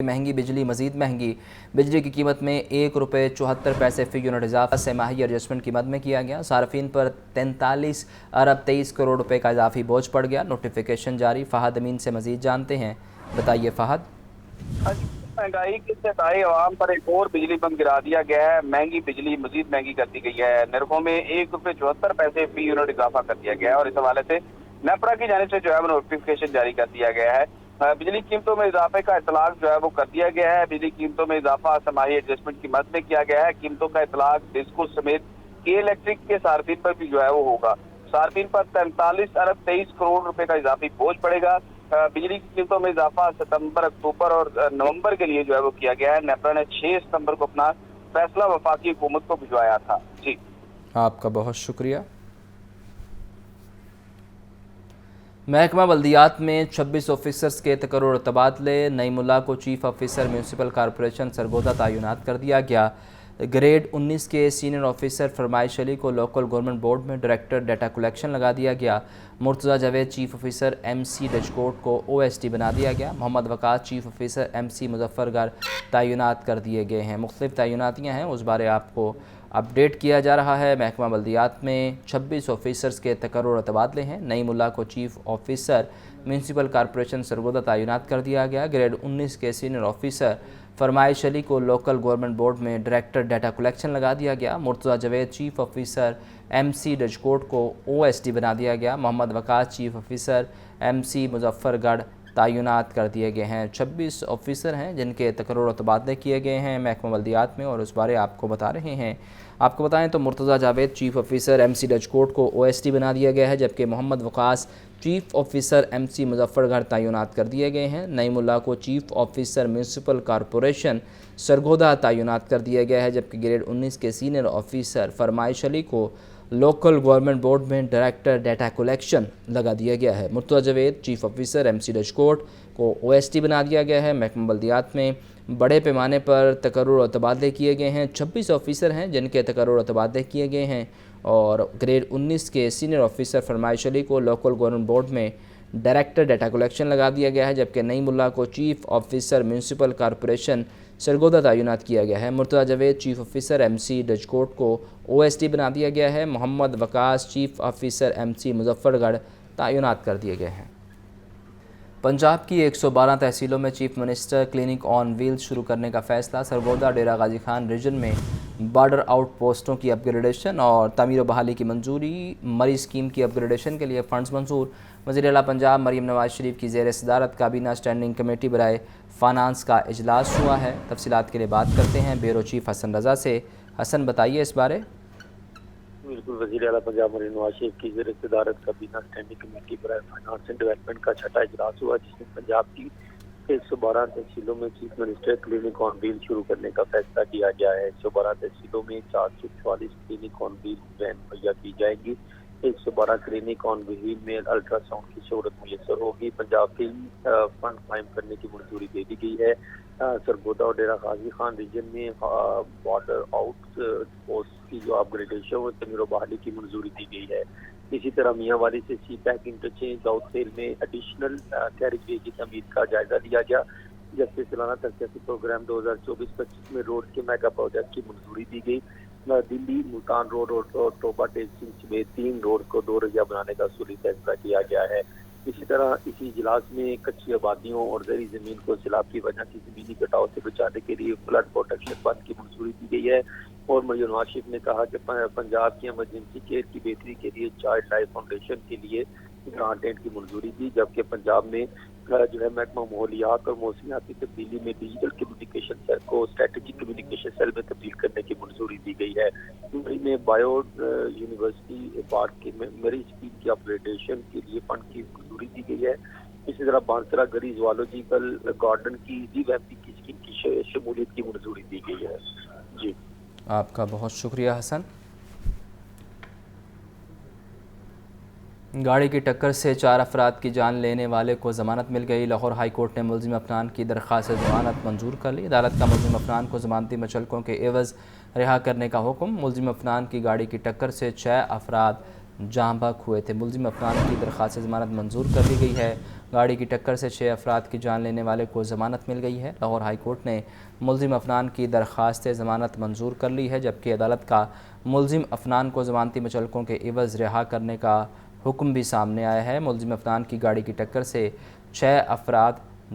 महंगी बिजली मज़ीद महंगी। बिजली की कीमत में ₹1.74 फी यूनिट इजाफा से माही एडजस्टमेंट कीमत में किया गया। सार्फिन पर 43 अरब 23 करोड़ रुपए का इजाफी बोझ पड़ गया। नोटिफिकेशन जारी। फ़हद अमीन से मज़ीद जानते हैं। बताइए फ़हद। महंगाई की सताई आवाम पर एक और बिजली बंद गिरा दिया गया है। महंगी बिजली मजीद महंगी कर दी गई है। निर्खों में ₹1.74 फी यूनिट इजाफा कर दिया गया है और इस हवाले से नेपरा की जानिब से जो है वो नोटिफिकेशन जारी कर दिया गया है। बिजली कीमतों में इजाफे का इतलाक जो है वो कर दिया गया है। बिजली कीमतों में इजाफा समाही एडजस्टमेंट की मद में किया गया है। कीमतों का इतलाक डिस्को समेत के इलेक्ट्रिक के सार्फिन पर भी जो है वो होगा। सार्फिन पर 43 अरब 23 करोड़ रुपए का इजाफी बोझ पड़ेगा। बिजली की कीमतों में इजाफा सितंबर, अक्टूबर और नवंबर के लिए जो है वो किया गया है। नेपरा ने 6 सितंबर को अपना फैसला वफाकी हुकूमत को भिजवाया था। जी, आपका बहुत शुक्रिया। महकमा बल्दियात में 26 ऑफिसर्स के तकर्रुर तबादले। नई मुल्ला को chief officer municipal corporation Sargodha तैनात कर दिया गया। ग्रेड 19 के सीनियर ऑफिसर फरमाइश अली को लोकल गवर्नमेंट बोर्ड में डायरेक्टर डाटा कलेक्शन लगा दिया गया। Murtaza Javed chief officer MC Dijkot को OSD बना दिया गया। Muhammad Waqas chief officer MC Muzaffargarh तैनात कर दिए गए हैं। मुख्तलिफ तैनातियाँ हैं, उस बारे आपको अपडेट किया जा रहा है। महकमा बल्दियात में 26 ऑफिसर्स के तकर्रुर तबादले हैं। नई मुल्ला को chief officer municipal corporation Sargodha तैनात कर दिया गया। ग्रेड 19 के सीनियर ऑफिसर फरमाइश अली को लोकल गवर्नमेंट बोर्ड में डायरेक्टर डाटा कलेक्शन लगा दिया गया। Murtaza Javed chief officer MC Dijkot को OSD बना दिया गया। Muhammad Waqas chief officer MC Muzaffargarh तैनात कर दिए गए हैं। 26 ऑफिसर हैं जिनके तकर्रुर तबादले किए गए हैं महकमा बल्दियात में, और उस बारे आपको बता रहे हैं। आपको बताएं तो Murtaza Javed chief officer MC Dijkot को OSD बना दिया गया है, जबकि Muhammad Waqas chief officer MC Muzaffargarh तैनात कर दिए गए हैं। नई मुल्ला को chief officer municipal corporation Sargodha तैनात कर दिया गया है, जबकि ग्रेड 19 के सीनियर ऑफिसर फरमाइश अली को लोकल गवर्नमेंट बोर्ड में डायरेक्टर डाटा कलेक्शन लगा दिया गया है। Murtaza Javed chief officer MC Dijkot को OSD बना दिया गया है। महकमा बल्दियात में बड़े पैमाने पर तकर्रुर तबादले किए गए हैं। 26 ऑफिसर हैं जिनके तकर्रुर तबादले किए गए हैं, और ग्रेड 19 के सीनियर ऑफिसर फरमाइश अली को लोकल गवर्नमेंट बोर्ड में डायरेक्टर डाटा कलेक्शन लगा दिया गया है, जबकि नई मुल्ला को chief officer municipal corporation Sargodha तैनात किया गया है। Murtaza Javed chief officer MC Dijkot को OSD बना दिया गया है। Muhammad Waqas chief officer MC Muzaffargarh तैनात कर दिए गए हैं। पंजाब की 112 तहसीलों में chief minister clinic on wheels शुरू करने का फैसला। सरगोदा डेरा गाजी खान रीजन में बॉर्डर आउट पोस्टों की अपग्रेडेशन और तमीर बहाली की मंजूरी। मरीज स्कीम की अपग्रेडेशन के लिए फ़ंड्स मंजूर। वज़ीर आला पंजाब मरीम नवाज शरीफ की ज़ेर सदारत काबीना स्टैंडिंग कमेटी बराए फाइनेंस का इजलास हुआ है। तफसीलात के लिए बात करते हैं ब्यूरो चीफ हसन रज़ा से। हसन, बताइए इस बारे। बिल्कुल, वज़ीर आला पंजाब मरीम नवाज शरीफ की ज़ेर सदारत काबीना स्टैंडिंग कमेटी बराए फाइनेंस एंड डेवलपमेंट का छठा इजलास हुआ, जिसमें पंजाब की 112 तहसीलों में chief minister clinic on wheel शुरू करने का फैसला किया गया है। 112 तहसीलों में 444 क्लिनिक ऑन व्हील वैन मुहैया की जाएगी। 112 क्लिनिक ऑन व्हील में अल्ट्रासाउंड की सहूलत मुयसर होगी। पंजाब के फंड कायम करने की मंजूरी दे दी गई है। सरगोदा और डेरा गाजी खान रीजन में बॉर्डर आउट पोस्ट की जो अपग्रेडेशन और तमीर बहाली की मंजूरी दी गई है। इसी तरह मियाँ वाली से सी पैक इंटरचेंज आउटसेल में एडिशनल कैरिजवे की तमीर का जायजा लिया गया, जबकि सालाना तरक्याती प्रोग्राम 2024-25 में रोड के मेगा प्रोजेक्ट की मंजूरी दी गई। दिल्ली मुल्तान रोड और टोबा टेक्सिंग समेत 3 रोड को 2 रैया बनाने का सूली फैसला किया गया है। इसी तरह इसी इजलास में कच्ची आबादियों और ज़री ज़मीन को सैलाब की वजह से ज़मीनी कटाव से बचाने के लिए फ्लड प्रोटेक्शन फंड की मंजूरी दी गई है। और मरीम नवाज शरीफ ने कहा कि पंजाब की एमरजेंसी केयर की बेहतरी के लिए चाइल्ड लाइफ फाउंडेशन के लिए ग्रांट एंड की मंजूरी दी, जबकि पंजाब में जो है महकमा माहौलियात और मौसमियाती तब्दीली में डिजिटल कम्युनिकेशन सेल को स्ट्रेटेजिक कम्युनिकेशन सेल में तब्दील करने की मंजूरी दी गई है। मुंबई में बायो यूनिवर्सिटी पार्क की मेरी स्कीम की अपग्रेडेशन के लिए फंड की मंजूरी दी गई है। इसी तरह बांसरा गरी जूलॉजिकल गार्डन की रिवैम्पिंग की स्कीम की शमूलियत की मंजूरी दी गई है। जी, आपका बहुत शुक्रिया हसन। गाड़ी की टक्कर से 4 अफराद की जान लेने वाले को ज़मानत मिल गई। लाहौर हाई कोर्ट ने मुलजिम अफनान की दरख्वास्त ज़मानत मंजूर कर ली। अदालत का मुलजिम अफनान को ज़मानती मचलकों के एवज़ रिहा करने का हुक्म। मुलजिम अफनान की गाड़ी की टक्कर से 6 अफराद जाँ बहक हुए थे। मुलजिम अफनान की दरख्वास्त ज़मानत मंजूर कर ली गई है। گاڑی کی ٹکر سے 6 افراد کی جان لینے والے کو ضمانت مل گئی ہے۔ لاہور ہائی کورٹ نے ملزم افنان کی درخواست ضمانت منظور کر لی ہے، جبکہ عدالت کا ملزم افنان کو ضمانتی مچلقوں کے عوض رہا کرنے کا حکم بھی سامنے آیا ہے۔ ملزم افنان کی گاڑی کی ٹکر سے 6 افراد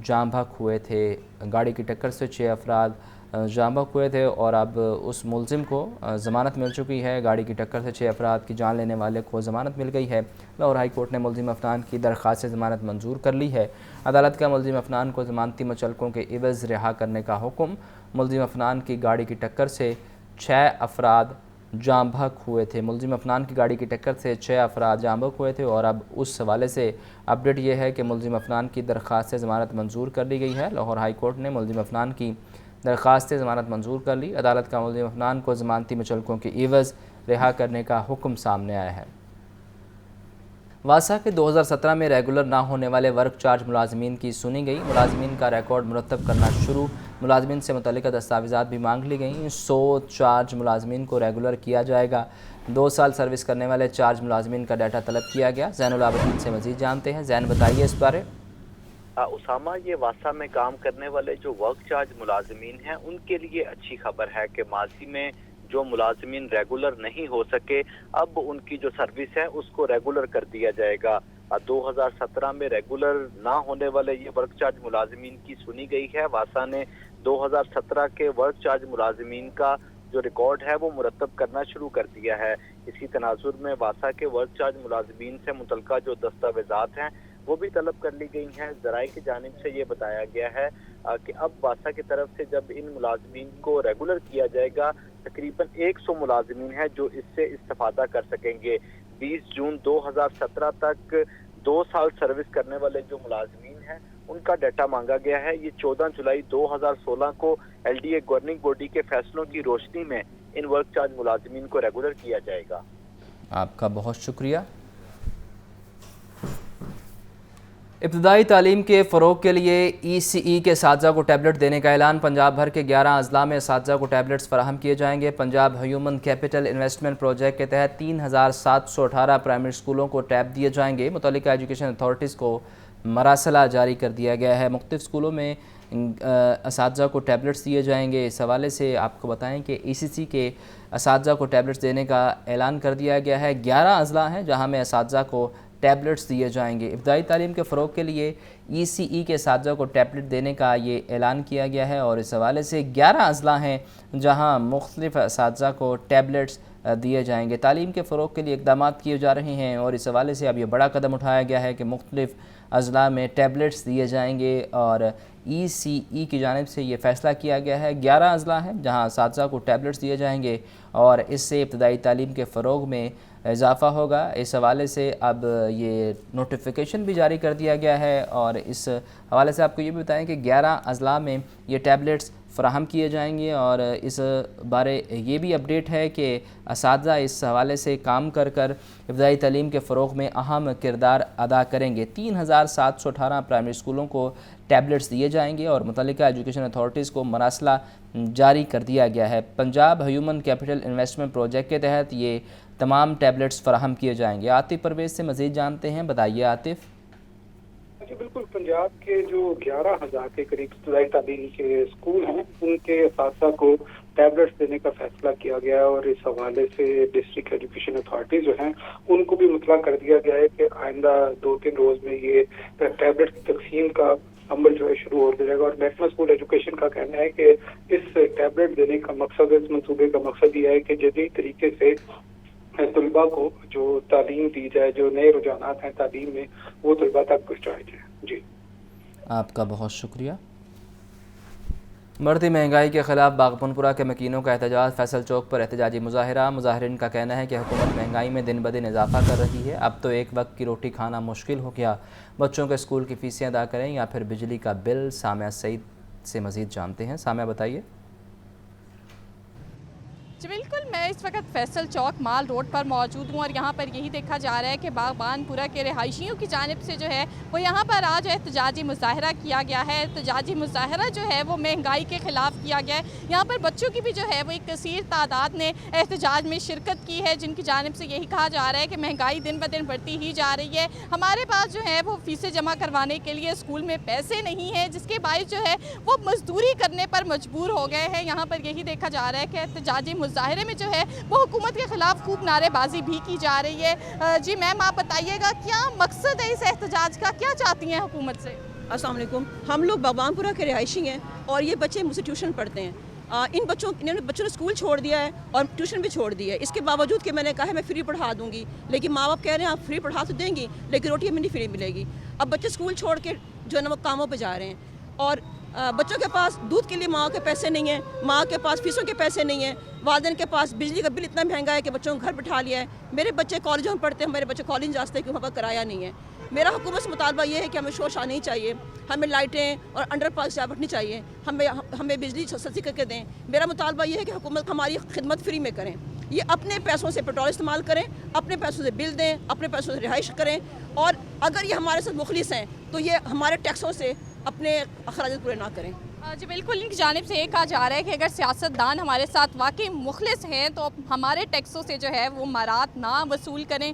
جاں بحق ہوئے تھے۔ گاڑی کی ٹکر سے 6 افراد جاں بحق ہوئے تھے اور اب اس ملزم کو ضمانت مل چکی ہے۔ گاڑی کی ٹکر سے 6 افراد کی جان لینے والے کو ضمانت مل گئی ہے۔ لاہور ہائی کورٹ نے ملزم افنان کی درخواست ضمانت منظور کر لی ہے۔ عدالت کا ملزم افنان کو ضمانتی مچلقوں کے عوض رہا کرنے کا حکم۔ ملزم افنان کی گاڑی کی ٹکر سے 6 افراد جاں بحق ہوئے تھے۔ ملزم افنان کی گاڑی کی ٹکر سے 6 افراد جاں بحق ہوئے تھے اور اب اس حوالے سے اپڈیٹ یہ ہے کہ ملزم افنان کی درخواست ضمانت منظور کر لی گئی ہے۔ لاہور ہائی کورٹ نے ملزم افنان کی درخواست ضمانت منظور کر لی۔ عدالت کا ملزم افنان کو ضمانتی مچلقوں کے عوض رہا کرنے کا حکم سامنے آیا ہے۔ واسا کے 2017 میں ریگولر نہ ہونے والے ورک چارج ملازمین کی سنی گئی۔ ملازمین کا ریکارڈ مرتب کرنا شروع۔ ملازمین سے متعلقہ دستاویزات بھی مانگ لی گئیں۔ 100 چارج ملازمین کو ریگولر کیا جائے گا۔ 2 سال سروس کرنے والے چارج ملازمین کا ڈیٹا طلب کیا گیا۔ زین العابدین سے مزید جانتے ہیں۔ زین بتائیے اس بارے۔ اسامہ، یہ واسا میں کام کرنے والے جو ورک چارج ملازمین ہیں ان کے لیے اچھی خبر ہے کہ ماضی میں جو ملازمین ریگولر نہیں ہو سکے اب ان کی جو سروس ہے اس کو ریگولر کر دیا جائے گا۔ 2017 میں ریگولر نہ ہونے والے یہ ورک چارج ملازمین کی سنی گئی ہے۔ واسا نے 2017 کے ورک چارج ملازمین کا جو ریکارڈ ہے وہ مرتب کرنا شروع کر دیا ہے۔ اسی تناظر میں واسا کے ورک چارج ملازمین سے متعلقہ جو دستاویزات ہیں وہ بھی طلب کر لی گئی ہیں۔ ذرائع کی جانب سے یہ بتایا گیا ہے کہ اب واسا کی طرف سے جب ان ملازمین کو ریگولر کیا جائے گا تقریباً 100 ملازمین ہیں جو اس سے استفادہ کر سکیں گے۔ 20 جون 2017 تک 2 سال سروس کرنے والے جو ملازمین ہیں ان کا ڈیٹا مانگا گیا ہے۔ یہ 14 جولائی 2016 کو L D A governing body کے فیصلوں کی روشنی میں ان ورک چارج ملازمین کو ریگولر کیا جائے گا۔ آپ کا بہت شکریہ۔ ابتدائی تعلیم کے فروغ کے لیے ای سی ای کے اساتذہ کو ٹیبلٹ دینے کا اعلان۔ پنجاب بھر کے 11 اضلاع میں اساتذہ کو ٹیبلٹس فراہم کیے جائیں گے۔ Punjab human capital investment project کے تحت 3718 پرائمری اسکولوں کو ٹیب دیے جائیں گے۔ متعلقہ ایجوکیشن اتھارٹیز کو مراسلہ جاری کر دیا گیا ہے۔ مختلف اسکولوں میں اساتذہ کو ٹیبلٹس دیے جائیں گے۔ اس حوالے سے آپ کو بتائیں کہ ای سی سی کے اساتذہ کو ٹیبلٹس دینے کا اعلان کر دیا گیا ہے۔ 11 اضلاع ہیں جہاں میں اساتذہ کو ٹیبلٹس دیے جائیں گے۔ ابتدائی تعلیم کے فروغ کے لیے ای سی ای کے اساتذہ کو ٹیبلٹ دینے کا یہ اعلان کیا گیا ہے اور اس حوالے سے 11 اضلاع ہیں جہاں مختلف اساتذہ کو ٹیبلٹس دیے جائیں گے۔ تعلیم کے فروغ کے لیے اقدامات کیے جا رہے ہیں اور اس حوالے سے اب یہ بڑا قدم اٹھایا گیا ہے کہ مختلف اضلاع میں ٹیبلٹس دیے جائیں گے اور ای سی ای کی جانب سے یہ فیصلہ کیا گیا ہے۔ 11 اضلاع ہیں جہاں اساتذہ کو ٹیبلٹس دیے جائیں گے اور اس سے ابتدائی تعلیم کے فروغ میں اضافہ ہوگا۔ اس حوالے سے اب یہ نوٹیفیکیشن بھی جاری کر دیا گیا ہے اور اس حوالے سے آپ کو یہ بھی بتائیں کہ 11 اضلاع میں یہ ٹیبلٹس فراہم کیے جائیں گے اور اس بارے یہ بھی اپڈیٹ ہے کہ اساتذہ اس حوالے سے کام کر ابتدائی تعلیم کے فروغ میں اہم کردار ادا کریں گے۔ 3718 پرائمری اسکولوں کو ٹیبلٹس دیے جائیں گے اور متعلقہ ایجوکیشن اتھارٹیز کو مراسلہ جاری کر دیا گیا ہے۔ Punjab human capital investment project کے تحت یہ تمام ٹیبلٹس فراہم کیے جائیں گے۔ عاطف پرویز سے مزید جانتے ہیں۔ بتائیے عاطف۔ جی بالکل، پنجاب کے جو 11,000 کے قریب ابتدائی تعلیم کے اسکول ہیں ان کے اساتذہ کو ٹیبلٹس دینے کا فیصلہ کیا گیا ہے اور اس حوالے سے ڈسٹرکٹ ایجوکیشن اتھارٹی جو ہیں ان کو بھی مطلع کر دیا گیا ہے کہ آئندہ 2-3 روز میں یہ ٹیبلٹ کی تقسیم کا عمل جو ہے شروع ہو جائے گا اور محکمہ اسکول ایجوکیشن کا کہنا ہے کہ اس ٹیبلٹ دینے کا مقصد، اس منصوبے کا مقصد یہ ہے کہ جدید طریقے سے طلباء کو جو تعلیم دی جائے، جو نئے رجحانات ہیں تعلیم میں وہ طلباء تک پہنچائے جائیں۔ جی آپ کا بہت شکریہ۔ بڑھتی مہنگائی کے خلاف باغبن پورہ کے مکینوں کا احتجاج۔ فیصل چوک پر احتجاجی مظاہرہ۔ مظاہرین کا کہنا ہے کہ حکومت مہنگائی میں دن بدن اضافہ کر رہی ہے، اب تو ایک وقت کی روٹی کھانا مشکل ہو گیا۔ بچوں کے اسکول کی فیسیں ادا کریں یا پھر بجلی کا بل۔ سامعہ سعید سے مزید جانتے ہیں۔ سامعہ بتائیے۔ जी बिल्कुल, मैं इस वक्त फैसल चौक माल रोड पर मौजूद हूँ और यहाँ पर यही देखा जा रहा है कि बागबानपुरा के रिहायशियों की जानिब से जो है वो यहाँ पर आज एहतजाजी मुजाहरा किया गया है। एहतजाजी मुजाहरा जो है वो महंगाई के ख़िलाफ़ किया गया है। यहाँ पर बच्चों की भी जो है वो एक कसीर तादाद ने एहतजाज में शिरकत की है, जिनकी जानिब से यही कहा जा रहा है कि महंगाई दिन ब दिन बढ़ती ही जा रही है। हमारे पास जो है वो फ़ीसें जमा करवाने के लिए स्कूल में पैसे नहीं हैं, जिसके बायस जो है वो मजदूरी करने पर मजबूर हो गए हैं। यहाँ पर यही देखा जा रहा है कि एहतजाजी मुजाहरे में जो है वो हुकूमत के खिलाफ खूब नारेबाजी भी की जा रही है। जी मैम, आप बताइएगा क्या मकसद है इस एहतजाज का, क्या चाहती हैं हुकूमत से? अस्सलाम वालेकुम। हम लोग बागबानपुरा के रिहायशी हैं और ये बच्चे मुझसे ट्यूशन पढ़ते हैं। इन्होंने बच्चों ने स्कूल छोड़ दिया है और ट्यूशन भी छोड़ दी है। इसके बावजूद कि मैंने कहा है मैं फ्री पढ़ा दूंगी, लेकिन माँ बाप कह रहे हैं आप फ्री पढ़ा तो देंगी लेकिन रोटी हमें नहीं फ्री मिलेगी। अब बच्चे स्कूल छोड़ के जो है ना वो कामों पे जा रहे हैं और बच्चों के पास दूध के लिए माँ के पैसे नहीं हैं, माँ के पास फीसों के पैसे नहीं हैं, वालिदैन के पास बिजली का बिल इतना महंगा है कि बच्चों को घर बिठा लिया है। मेरे बच्चे कॉलेजों में पढ़ते हैं, मेरे बच्चे कॉलेज जाते हैं क्योंकि वहाँ पर किराया नहीं है। मेरा हुकूमत से मुतालबा ये है कि हमें शोर शानी चाहिए, हमें लाइटें और अंडर पास सजावट नहीं चाहिए, हमें बिजली सस्ती करके दें। मेरा मुतालबा ये है कि हुकूमत हमारी खिदमत फ्री में करें, ये अपने पैसों से पेट्रोल इस्तेमाल करें, अपने पैसों से बिल दें, अपने पैसों से रिहाइश करें और अगर ये हमारे साथ मुखलिस हैं तो ये हमारे टैक्सों से अपने अखराज पूरे ना करें। जी बिल्कुल, इनकी जानिब से ये कहा जा रहा है कि अगर सियासतदान हमारे साथ वाकई मुखलिस हैं तो हमारे टैक्सों से जो है वो मरात ना वसूल करें।